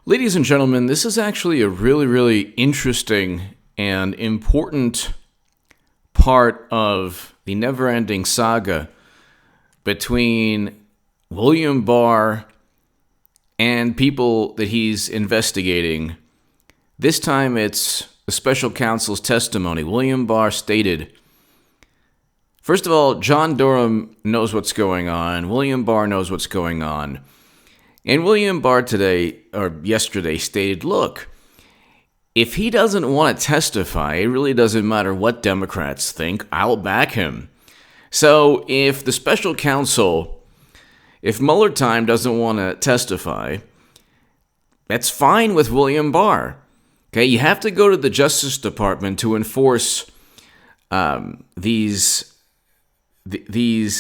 Ladies and gentlemen, this is actually a really, really interesting and important part of the never-ending saga between William Barr and people that he's investigating. This time it's the special counsel's testimony. William Barr stated, first of all, John Durham knows what's going on. William Barr knows what's going on. And William Barr yesterday stated, look, if he doesn't want to testify, it really doesn't matter what Democrats think, I'll back him. So if the special counsel, if Mueller time doesn't want to testify, that's fine with William Barr. Okay, you have to go to the Justice Department to enforce these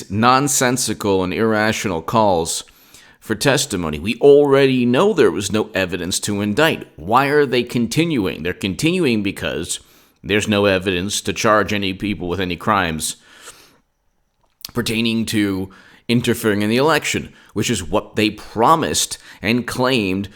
nonsensical and irrational calls for testimony. We already know there was no evidence to indict. Why are they continuing? They're continuing because there's no evidence to charge any people with any crimes pertaining to interfering in the election, which is what they promised and claimed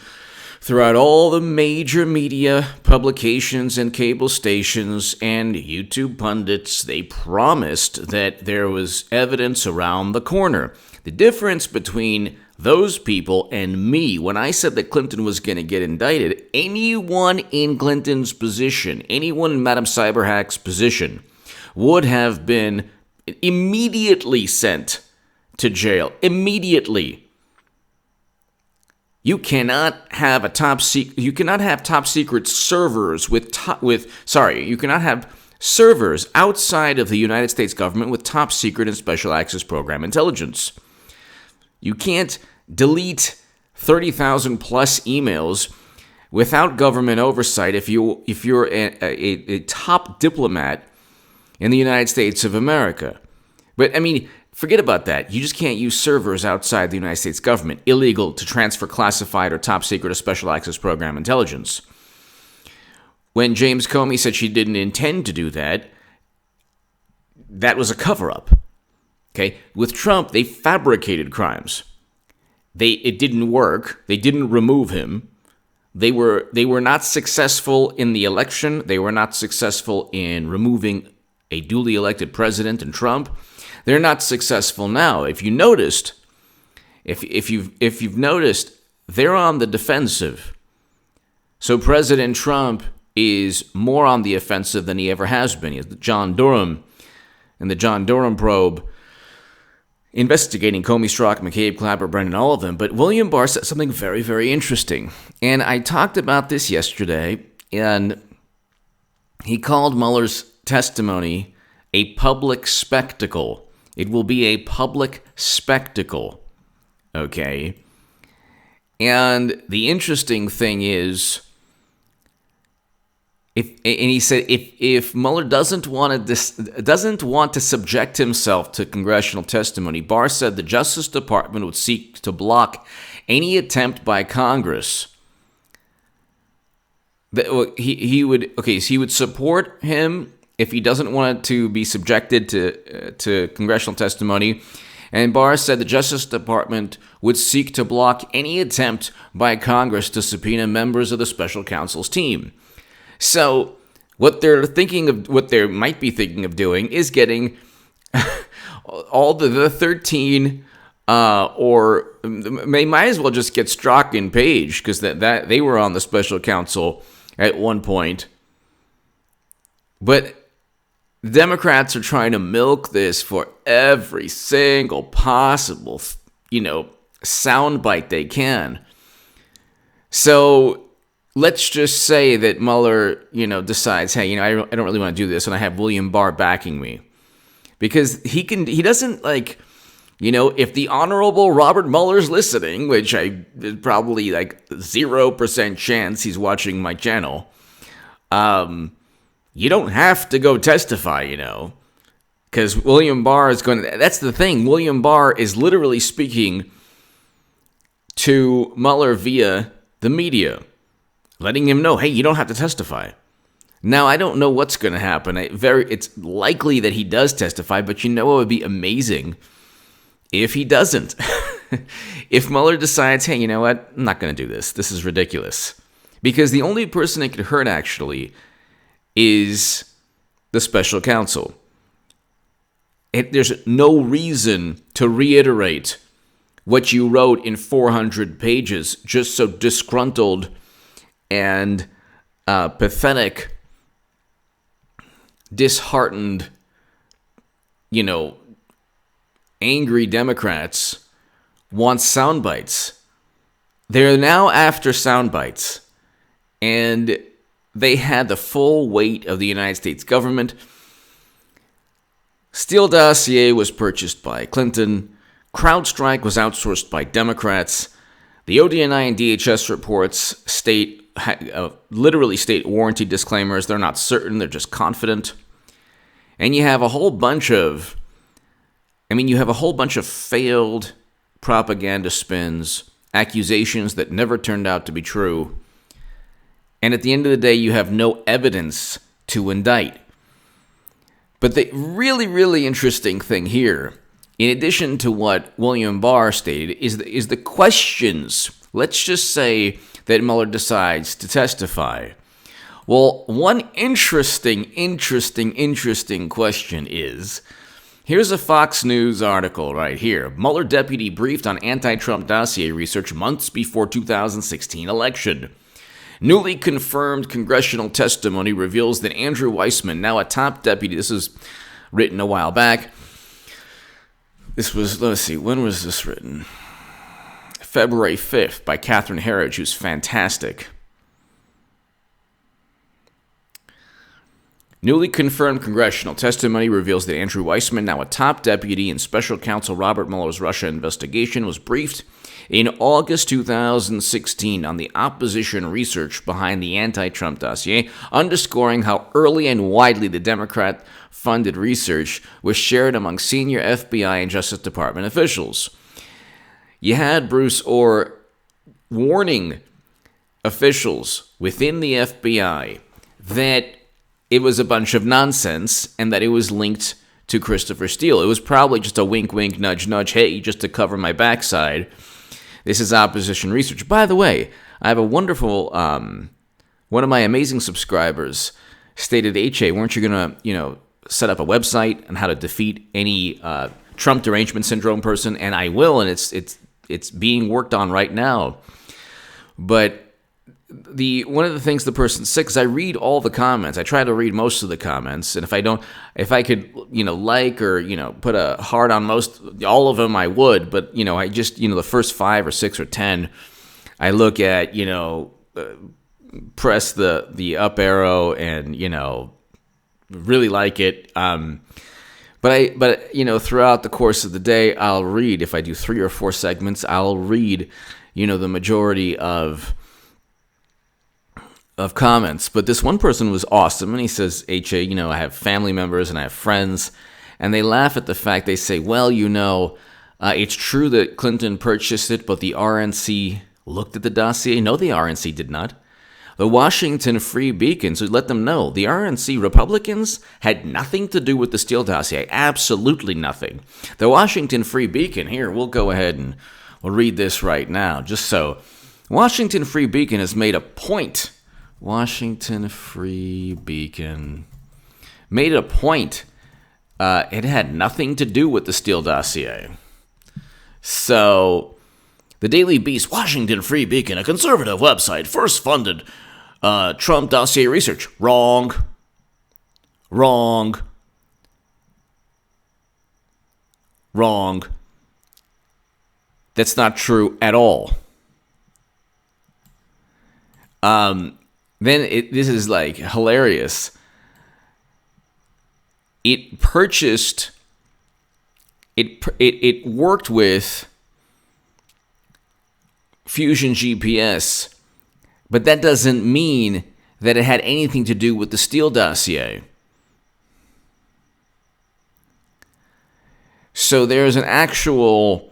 throughout all the major media publications and cable stations and YouTube pundits. They promised that there was evidence around the corner. The difference between those people and me, when I said that Clinton was going to get indicted, anyone in Clinton's position, anyone in Madam Cyberhack's position, would have been immediately sent to jail. Immediately. You cannot have top secret servers you cannot have servers outside of the United States government with top secret and special access program intelligence. You can't delete 30,000 plus emails without government oversight if you're a top diplomat in the United States of America. But, forget about that. You just can't use servers outside the United States government. Illegal to transfer classified or top secret or special access program intelligence. When James Comey said she didn't intend to do that, that was a cover-up. Okay? With Trump, they fabricated crimes. It didn't work. They didn't remove him. They were not successful in the election. They were not successful in removing a duly elected president and Trump. They're not successful now. If you noticed, if you've noticed, they're on the defensive. So President Trump is more on the offensive than he ever has been. He has John Durham and the John Durham probe investigating Comey, Strzok, McCabe, Clapper, Brennan, all of them. But William Barr said something very, very interesting. And I talked about this yesterday, and he called Mueller's testimony a public spectacle. It will be a public spectacle, okay? And the interesting thing is, he said if Mueller doesn't want to subject himself to congressional testimony, Barr said the Justice Department would seek to block any attempt by Congress. He would support him if he doesn't want to be subjected to congressional testimony. And Barr said the Justice Department would seek to block any attempt by Congress to subpoena members of the special counsel's team. So what they might be thinking of doing is getting all the 13, or they might as well just get Strzok and Page, because that they were on the special counsel at one point. But the Democrats are trying to milk this for every single possible, soundbite they can. So let's just say that Mueller, decides, hey, I don't really want to do this, and I have William Barr backing me. Because he doesn't, if the Honorable Robert Mueller's listening, which there's probably 0% chance he's watching my channel, you don't have to go testify, because William Barr is going to... That's the thing. William Barr is literally speaking to Mueller via the media, letting him know, hey, you don't have to testify. Now, I don't know what's going to happen. It's likely that he does testify, but it would be amazing if he doesn't. if Mueller decides, hey, you know what, I'm not going to do this. This is ridiculous. Because the only person it could hurt, actually, is the special counsel. There's no reason to reiterate what you wrote in 400 pages, just so disgruntled and pathetic, disheartened, angry Democrats want sound bites. They're now after sound bites, and they had the full weight of the United States government. Steele dossier was purchased by Clinton. CrowdStrike was outsourced by Democrats. The ODNI and DHS reports literally state warranty disclaimers. They're not certain, they're just confident. And you have a whole bunch of failed propaganda spins, accusations that never turned out to be true. And at the end of the day, you have no evidence to indict. But the really, really interesting thing here, in addition to what William Barr stated, is the questions. Let's just say that Mueller decides to testify. Well, one interesting question is, here's a Fox News article right here. Mueller deputy briefed on anti-Trump dossier research months before 2016 election. Newly confirmed congressional testimony reveals that Andrew Weissman, now a top deputy, this is written a while back. This was, let's see, when was this written? February 5th by Catherine Herridge, who's fantastic. Newly confirmed congressional testimony reveals that Andrew Weissman, now a top deputy in Special Counsel Robert Mueller's Russia investigation, was briefed in August 2016 on the opposition research behind the anti-Trump dossier, underscoring how early and widely the Democrat-funded research was shared among senior FBI and Justice Department officials. You had Bruce Orr warning officials within the FBI that it was a bunch of nonsense and that it was linked to Christopher Steele. It was probably just a wink, wink, nudge, nudge, hey, just to cover my backside. This is opposition research. By the way, I have a wonderful, one of my amazing subscribers stated, HA, weren't you going to, set up a website on how to defeat any Trump derangement syndrome person? And I will, and it's being worked on right now. But one of the things the person said, because I read all the comments, I try to read most of the comments, and if I could, like or, put a heart on all of them, I would, but, I just, the first 5 or 6 or 10, I look at, press the up arrow and, really like it, but throughout the course of the day, I'll read, if I do 3 or 4 segments, I'll read, the majority of comments. But this one person was awesome, and he says, HA, I have family members and I have friends, and they laugh at the fact, they say, well, it's true that Clinton purchased it, but the RNC looked at the dossier. No, the RNC did not. The Washington Free Beacon, so let them know, the RNC Republicans had nothing to do with the Steele dossier, absolutely nothing. The Washington Free Beacon, here, we'll go ahead and we'll read this right now, just so. Washington Free Beacon has made a point. Washington Free Beacon made a point. It had nothing to do with the Steele dossier. So, the Daily Beast, Washington Free Beacon, a conservative website, first funded Trump dossier research. Wrong. That's not true at all. Then this is like hilarious. It worked with Fusion GPS, but that doesn't mean that it had anything to do with the Steele dossier. So there's an actual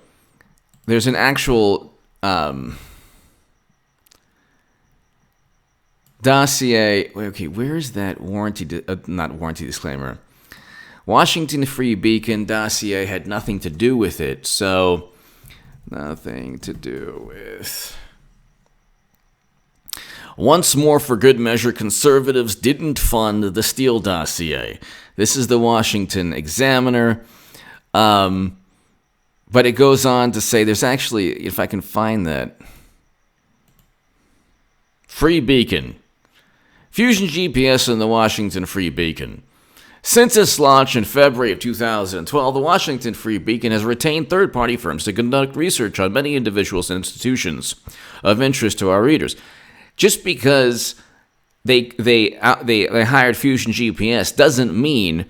dossier. Okay, where is that not warranty disclaimer? Washington Free Beacon dossier had nothing to do with it. So Nothing to do with. Once more, for good measure, conservatives didn't fund the Steele dossier. This is the Washington Examiner. But it goes on to say there's actually, if I can find that, Free Beacon. Fusion GPS and the Washington Free Beacon. Since its launch in February of 2012, the Washington Free Beacon has retained third-party firms to conduct research on many individuals and institutions of interest to our readers. Just because they hired Fusion GPS doesn't mean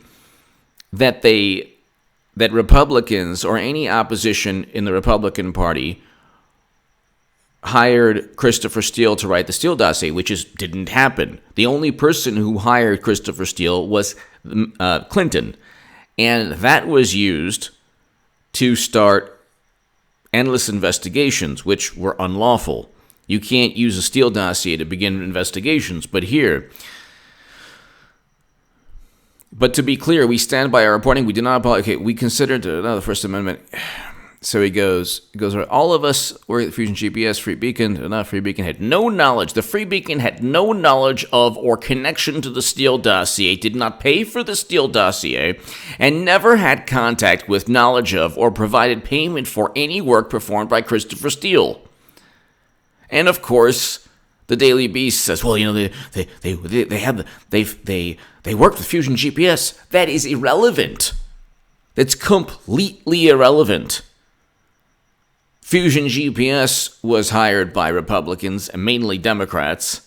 that that Republicans or any opposition in the Republican Party hired Christopher Steele to write the Steele dossier, which didn't happen. The only person who hired Christopher Steele was Clinton, and that was used to start endless investigations, which were unlawful. You can't use a Steele dossier to begin investigations, but to be clear, we stand by our reporting. We do not apologize. Okay, we considered the First Amendment. So he goes, all of us were at Fusion GPS, Free Beacon, Free Beacon had no knowledge. The Free Beacon had no knowledge of or connection to the Steele dossier, did not pay for the Steele dossier, and never had contact with, knowledge of, or provided payment for any work performed by Christopher Steele. And of course, the Daily Beast says, well, they worked with Fusion GPS. That is irrelevant. That's completely irrelevant. Fusion GPS was hired by Republicans and mainly Democrats.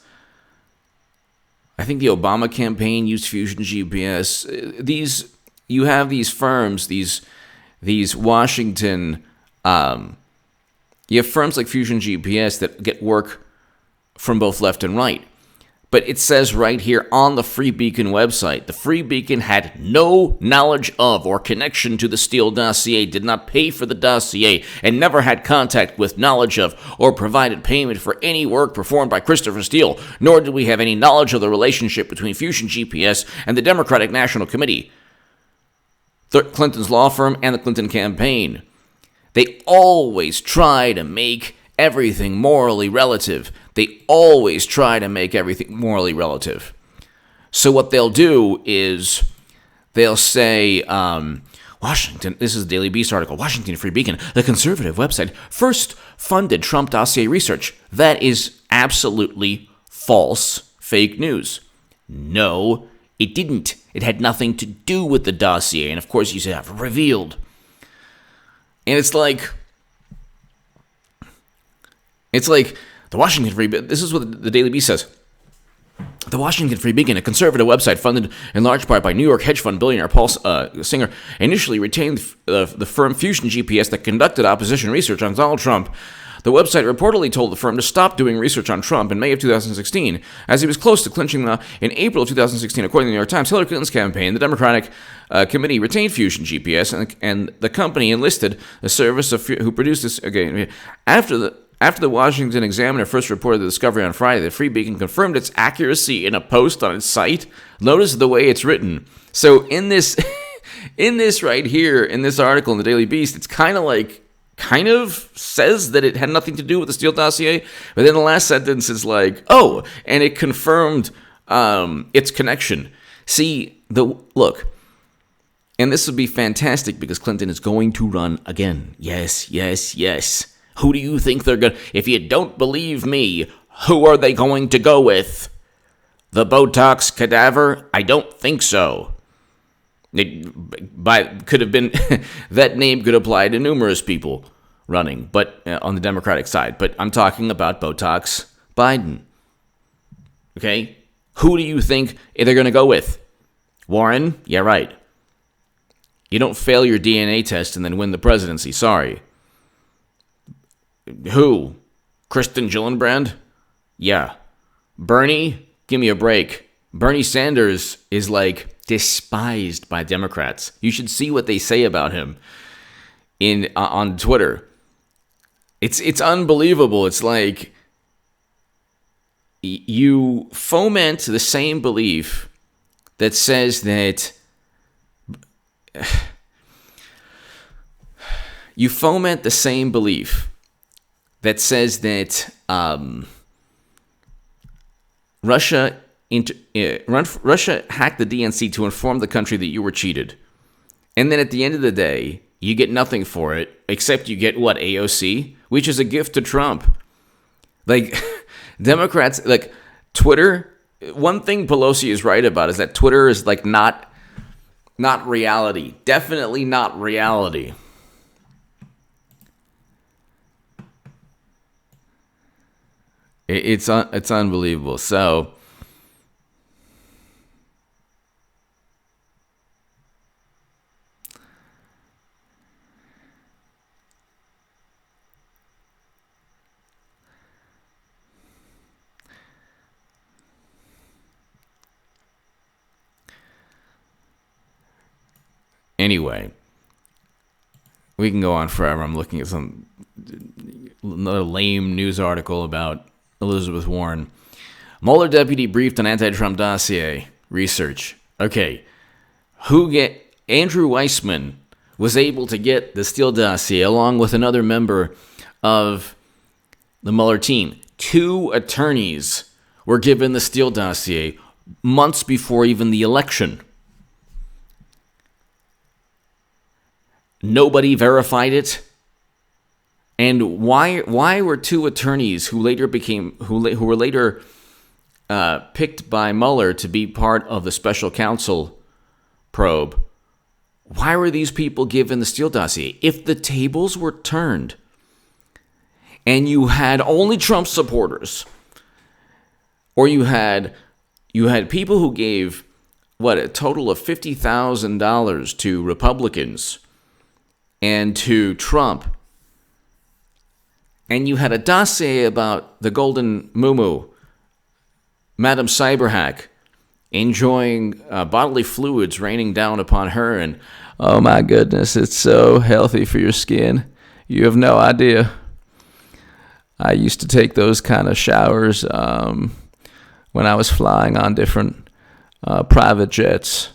I think the Obama campaign used Fusion GPS. You have these firms, these Washington. You have firms like Fusion GPS that get work from both left and right. But it says right here on the Free Beacon website, the Free Beacon had no knowledge of or connection to the Steele dossier, did not pay for the dossier, and never had contact with, knowledge of, or provided payment for any work performed by Christopher Steele, nor did we have any knowledge of the relationship between Fusion GPS and the Democratic National Committee, Clinton's law firm, and the Clinton campaign. They always try to make everything morally relative. They always try to make everything morally relative. So what they'll do is they'll say, Washington, this is a Daily Beast article, Washington Free Beacon, the conservative website, first funded Trump dossier research. That is absolutely false, fake news. No, it didn't. It had nothing to do with the dossier. And of course, you have revealed. And it's like the Washington Free Beacon. This is what the Daily Beast says. The Washington Free Beacon, a conservative website funded in large part by New York hedge fund billionaire Paul Singer, initially retained the firm Fusion GPS that conducted opposition research on Donald Trump. The website reportedly told the firm to stop doing research on Trump in May of 2016, as he was close to clinching in April of 2016. According to the New York Times, Hillary Clinton's campaign, the Democratic committee retained Fusion GPS, and the company enlisted a service who produced this. Again, after the Washington Examiner first reported the discovery on Friday, the Free Beacon confirmed its accuracy in a post on its site. Notice the way it's written. So in this right here, in this article in the Daily Beast, it's kind of says that it had nothing to do with the Steele dossier, but then the last sentence is like, oh, and it confirmed its connection. See, look, and this would be fantastic because Clinton is going to run again. Yes. Who do you think they're going to... If you don't believe me, who are they going to go with? The Botox cadaver? I don't think so. Could have been... that name could apply to numerous people running, but on the Democratic side. But I'm talking about Botox Biden. Okay? Who do you think they're going to go with? Warren? Yeah, right. You don't fail your DNA test and then win the presidency. Sorry. Who? Kristen Gillibrand? Yeah. Bernie? Give me a break. Bernie Sanders is despised by Democrats. You should see what they say about him on Twitter. It's unbelievable. It's like you foment the same belief that says that you foment the same belief that says that Russia hacked the DNC to inform the country that you were cheated. And then at the end of the day, you get nothing for it, except you get what, AOC? Which is a gift to Trump. Like, Democrats, like, Twitter, one thing Pelosi is right about is that Twitter is, like, not reality. Definitely not reality. It's unbelievable. So, anyway, we can go on forever. I'm looking at another lame news article about Elizabeth Warren. Mueller deputy briefed on anti-Trump dossier research. Okay, Andrew Weissman was able to get the Steele dossier along with another member of the Mueller team. 2 attorneys were given the Steele dossier months before even the election. Nobody verified it. And why were 2 attorneys who were later picked by Mueller to be part of the special counsel probe? Why were these people given the Steele dossier? If the tables were turned and you had only Trump supporters, or you had people who gave a total of $50,000 to Republicans and to Trump, and you had a dossier about the Golden Muumuu, Madam Cyberhack, enjoying bodily fluids raining down upon her, and oh my goodness, it's so healthy for your skin. You have no idea. I used to take those kind of showers when I was flying on different private jets.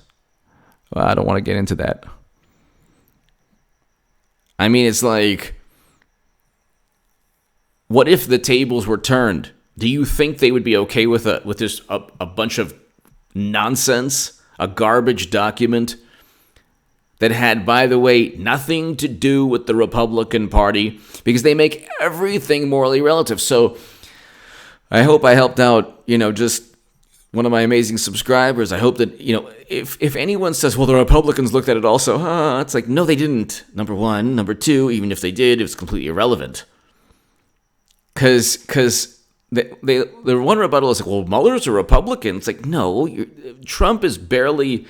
Well, I don't want to get into that. I mean, it's like, what if the tables were turned? Do you think they would be okay with just a bunch of nonsense, a garbage document that had, by the way, nothing to do with the Republican Party, because they make everything morally relative? So I hope I helped out, just one of my amazing subscribers. I hope that, if anyone says, well, the Republicans looked at it also, it's like, no, they didn't. Number one. Number two, even if they did, it was completely irrelevant. Because the one rebuttal is like, well, Mueller's a Republican. It's like, no, Trump is barely,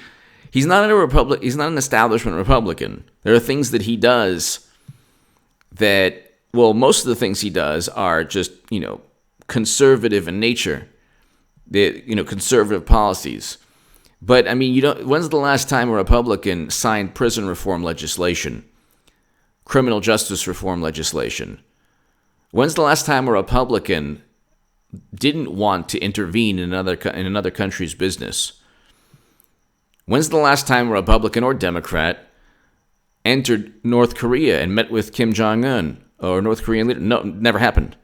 he's not an establishment Republican. There are things that he does that, well, most of the things he does are just, conservative in nature. Conservative policies. But, I mean, when's the last time a Republican signed prison reform legislation, criminal justice reform legislation? When's the last time a Republican didn't want to intervene in another country's business? When's the last time a Republican or Democrat entered North Korea and met with Kim Jong-un or North Korean leader? No, never happened.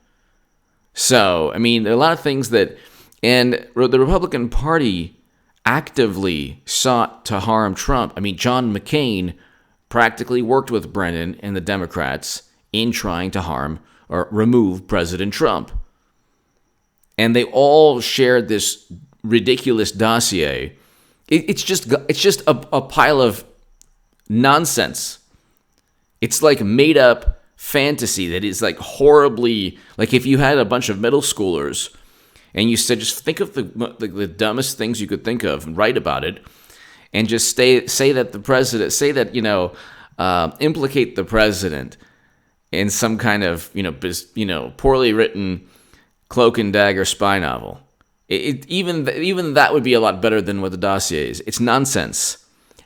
So, I mean, there are a lot of things that, and the Republican Party actively sought to harm Trump. I mean, John McCain practically worked with Brennan and the Democrats in trying to harm or remove President Trump. And they all shared this ridiculous dossier. It's just a pile of nonsense. It's like made up fantasy that is like horribly, like if you had a bunch of middle schoolers and you said, just think of the dumbest things you could think of and write about it, and just say that the president, implicate the president in some kind of, poorly written cloak and dagger spy novel. Even that would be a lot better than what the dossier is. It's nonsense.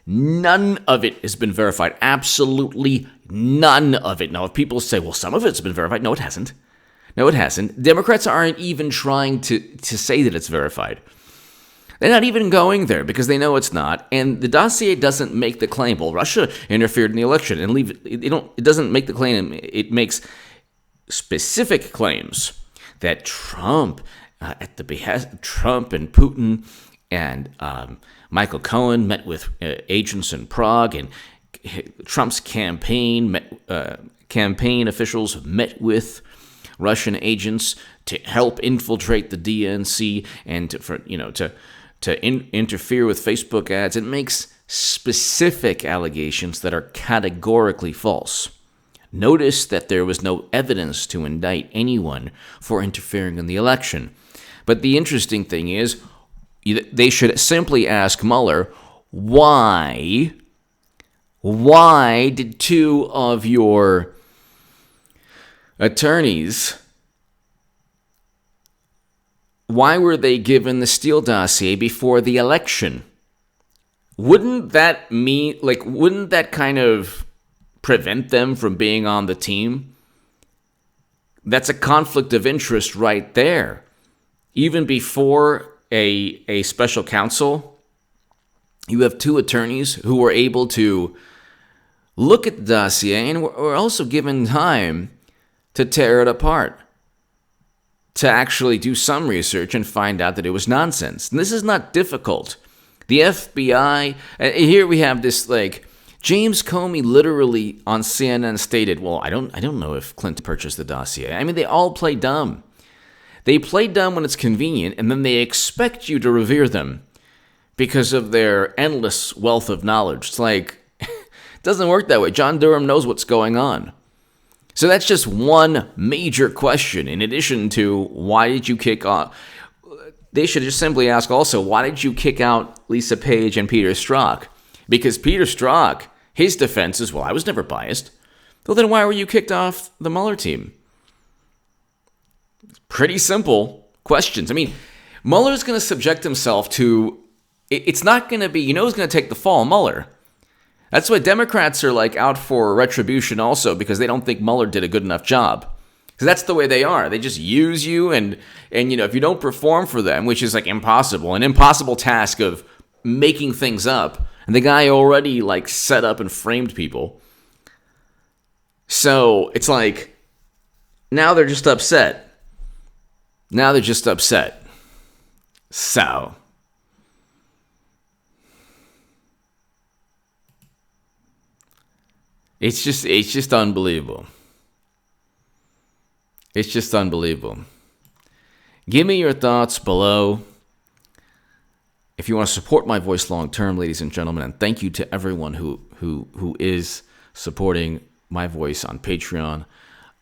None of it has been verified. Absolutely none of it. Now, if people say, well, some of it's been verified. No, it hasn't. No, it hasn't. Democrats aren't even trying to say that it's verified. They're not even going there because they know it's not. And the dossier doesn't make the claim, well, Russia interfered in the election, and it doesn't make the claim. It makes specific claims that Trump, at the behest of Trump and Putin and Michael Cohen met with agents in Prague, and Trump's campaign officials met with Russian agents to help infiltrate the DNC and to interfere with Facebook ads. It makes specific allegations that are categorically false. Notice that there was no evidence to indict anyone for interfering in the election. But the interesting thing is, they should simply ask Mueller, why did two of your attorneys, why were they given the Steele dossier before the election? Wouldn't that kind of prevent them from being on the team? That's a conflict of interest right there. Even before a special counsel, you have two attorneys who were able to look at the dossier and were also given time to tear it apart, to actually do some research and find out that it was nonsense. And this is not difficult. The FBI, here we have this, James Comey literally on CNN stated, well, I don't know if Clinton purchased the dossier. I mean, they all play dumb. They play dumb when it's convenient, and then they expect you to revere them because of their endless wealth of knowledge. It's like, it doesn't work that way. John Durham knows what's going on. So that's just one major question. In addition to, why did you kick off? They should just simply ask also, why did you kick out Lisa Page and Peter Strzok? Because Peter Strzok, his defense is, well, I was never biased. Well, then why were you kicked off the Mueller team? Pretty simple questions. I mean, Mueller's going to subject himself to, it's not going to be, who's going to take the fall? Mueller. That's why Democrats are out for retribution also, because they don't think Mueller did a good enough job. Because that's the way they are. They just use you, and if you don't perform for them, which is impossible, an impossible task of making things up, and the guy already set up and framed people. So it's now they're just upset. So it's just unbelievable. It's just unbelievable. Give me your thoughts below. If you want to support my voice long term, ladies and gentlemen, and thank you to everyone who is supporting my voice on Patreon.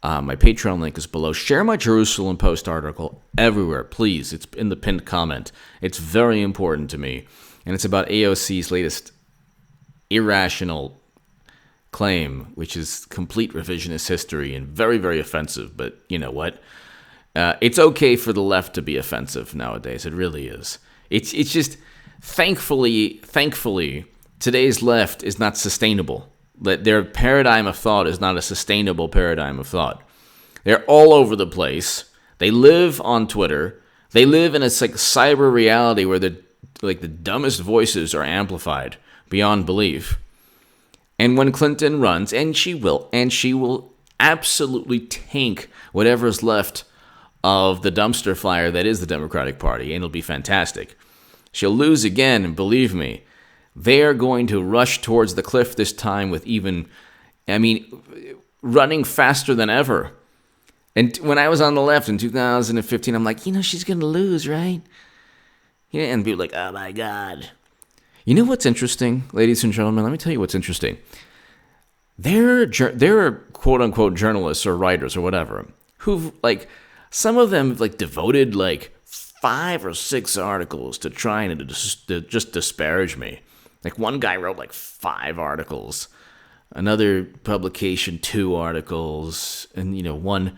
My Patreon link is below. Share my Jerusalem Post article everywhere, please. It's in the pinned comment. It's very important to me. And it's about AOC's latest irrational claim, which is complete revisionist history and very, very offensive. But you know what? It's okay for the left to be offensive nowadays. It really is. It's just, thankfully, today's left is not sustainable. Their paradigm of thought is not a sustainable paradigm of thought. They're all over the place. They live on Twitter. They live in a cyber reality where the dumbest voices are amplified beyond belief. And when Clinton runs, and she will absolutely tank whatever's left of the dumpster fire that is the Democratic Party, and it'll be fantastic. She'll lose again, and believe me, they are going to rush towards the cliff this time with running faster than ever. And when I was on the left in 2015, I'm like, she's going to lose, right? Yeah, and people are like, oh my God. You know what's interesting, ladies and gentlemen? Let me tell you what's interesting. There are quote-unquote journalists or writers or whatever who've, some of them have, devoted, 5 or 6 articles to trying to just disparage me. One guy wrote 5 articles, another publication 2 articles, and one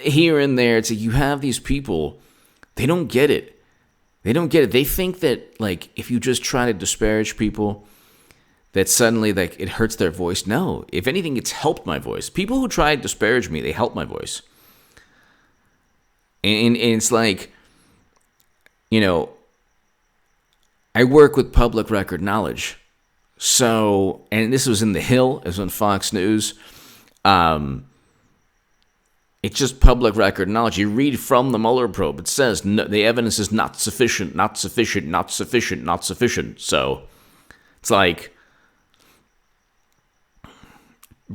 here and there. It's you have these people, they don't get it. They think that if you just try to disparage people, that suddenly it hurts their voice. No, if anything, it's helped my voice. People who try to disparage me, they help my voice. And it's I work with public record knowledge. So, and this was in The Hill, it was on Fox News. It's just public record knowledge. You read from the Mueller probe. It says the evidence is not sufficient, not sufficient, not sufficient, not sufficient. So it's like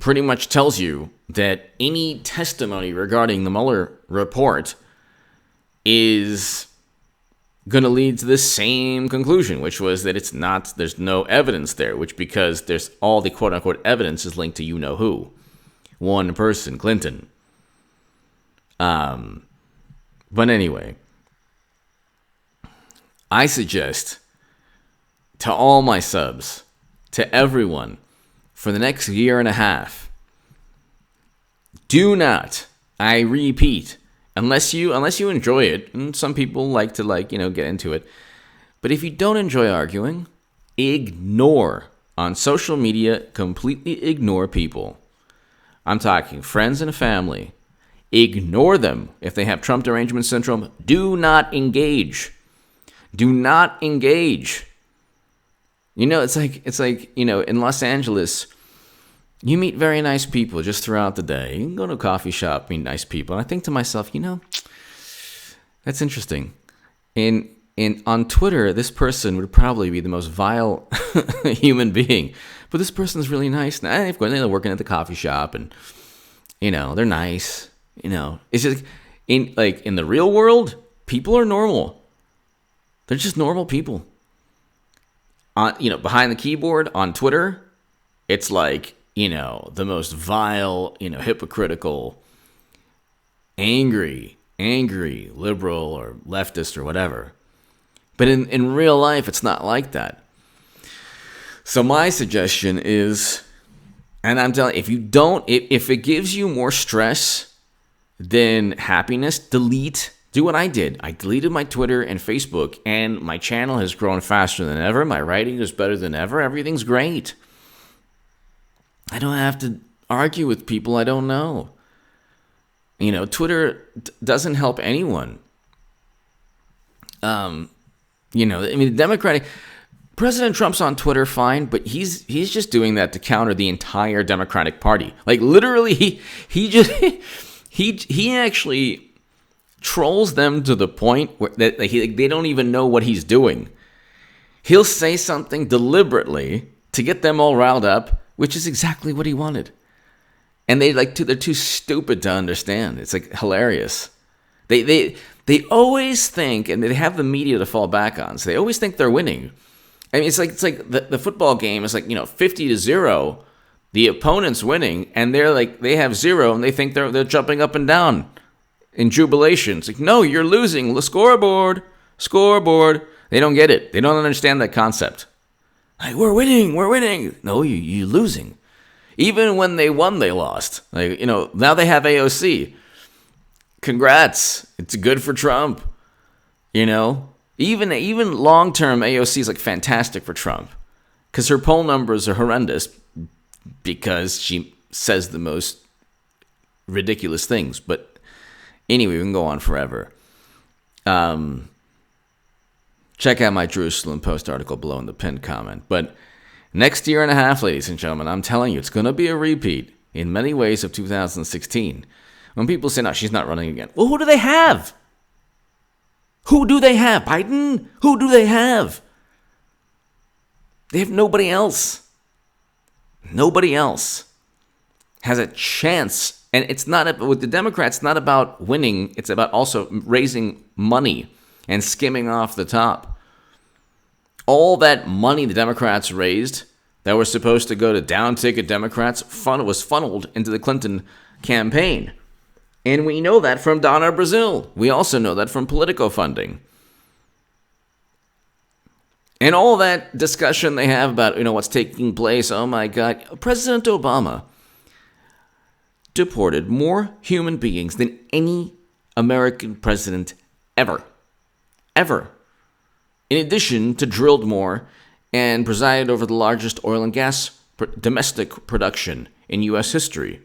pretty much tells you that any testimony regarding the Mueller report is going to lead to the same conclusion, which was that it's not, there's no evidence there, which because there's all the quote-unquote evidence is linked to you-know-who. One person, Clinton. But anyway, I suggest to all my subs, to everyone, for the next year and a half, do not, I repeat, unless you enjoy it, and some people like to get into it, but if you don't enjoy arguing, ignore on social media, completely ignore people. I'm talking friends and family. Ignore them if they have Trump derangement syndrome. Do not engage. Do not engage. It's like in Los Angeles, you meet very nice people just throughout the day. You can go to a coffee shop, meet nice people. And I think to myself, that's interesting. On Twitter, this person would probably be the most vile human being. But this person's really nice. Now, of course, they're working at the coffee shop and, they're nice. It's just in the real world, people are normal. They're just normal people. Behind the keyboard on Twitter, it's like, the most vile, hypocritical, angry liberal or leftist or whatever. But in real life, it's not like that. So my suggestion is, and I'm telling you, if it gives you more stress than happiness, delete. Do what I did. I deleted my Twitter and Facebook, and my channel has grown faster than ever. My writing is better than ever. Everything's great. I don't have to argue with people I don't know. Twitter doesn't help anyone. The Democratic President Trump's on Twitter, fine, but he's just doing that to counter the entire Democratic Party. Like literally, he actually trolls them to the point where they don't even know what he's doing. He'll say something deliberately to get them all riled up, which is exactly what he wanted. And they're too stupid to understand. It's hilarious. They always think, and they have the media to fall back on, so they always think they're winning. I mean, it's like the football game is 50-0. The opponent's winning, and they have 0, and they think they're jumping up and down in jubilation. It's like, no, you're losing. The scoreboard. They don't get it. They don't understand that concept. We're winning. No, you're losing. Even when they won, they lost. Now they have AOC. Congrats. It's good for Trump. Even long-term AOC is fantastic for Trump because her poll numbers are horrendous because she says the most ridiculous things. But anyway, we can go on forever. Check out my Jerusalem Post article below in the pinned comment. But next year and a half, ladies and gentlemen, I'm telling you, it's going to be a repeat in many ways of 2016. When people say, no, she's not running again. Well, who do they have? Who do they have? Biden? Who do they have? They have nobody else. Nobody else has a chance. And it's not, with the Democrats, it's not about winning. It's about also raising money and skimming off the top. All that money the Democrats raised that was supposed to go to down-ticket Democrats was funneled into the Clinton campaign. And we know that from Donna Brazil. We also know that from Politico funding. And all that discussion they have about, what's taking place, oh my God, President Obama deported more human beings than any American president ever. Ever. In addition to drilled more and presided over the largest oil and gas domestic production in U.S. history.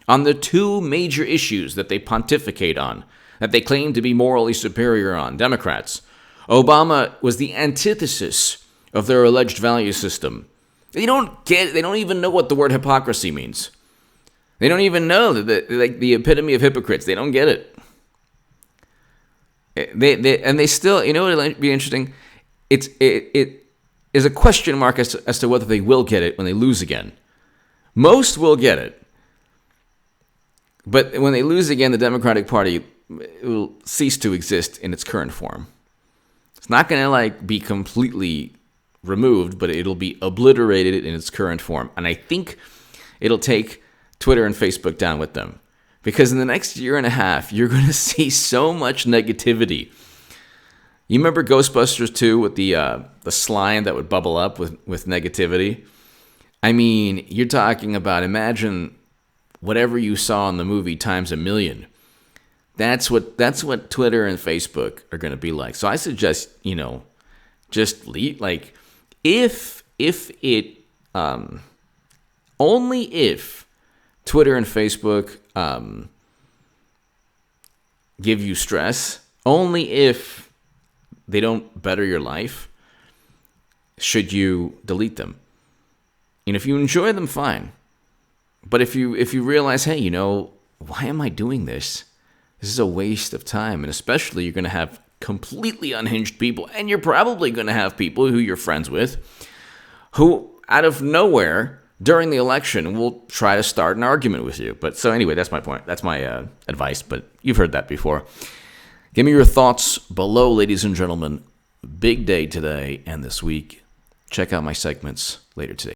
On the two major issues that they pontificate on, that they claim to be morally superior on, Democrats, Obama was the antithesis of their alleged value system. They don't even know what the word hypocrisy means. They don't even know that the epitome of hypocrites. They don't get it. They still, what would be interesting? It is a question mark as to whether they will get it when they lose again. Most will get it. But when they lose again, the Democratic Party will cease to exist in its current form. It's not going to be completely removed, but it'll be obliterated in its current form. And I think it'll take Twitter and Facebook down with them. Because in the next year and a half, you're going to see so much negativity. You remember Ghostbusters 2 with the slime that would bubble up with negativity? I mean, you're talking about, imagine whatever you saw in the movie times a million. That's what Twitter and Facebook are going to be like. So I suggest, just leave, only if Twitter and Facebook give you stress, only if they don't better your life, should you delete them. And if you enjoy them, fine. But if you realize, hey, why am I doing this? This is a waste of time. And especially you're going to have completely unhinged people, and you're probably going to have people who you're friends with who, out of nowhere, during the election, will try to start an argument with you. But so anyway, that's my point. That's my advice, but you've heard that before. Give me your thoughts below, ladies and gentlemen. Big day today and this week. Check out my segments later today.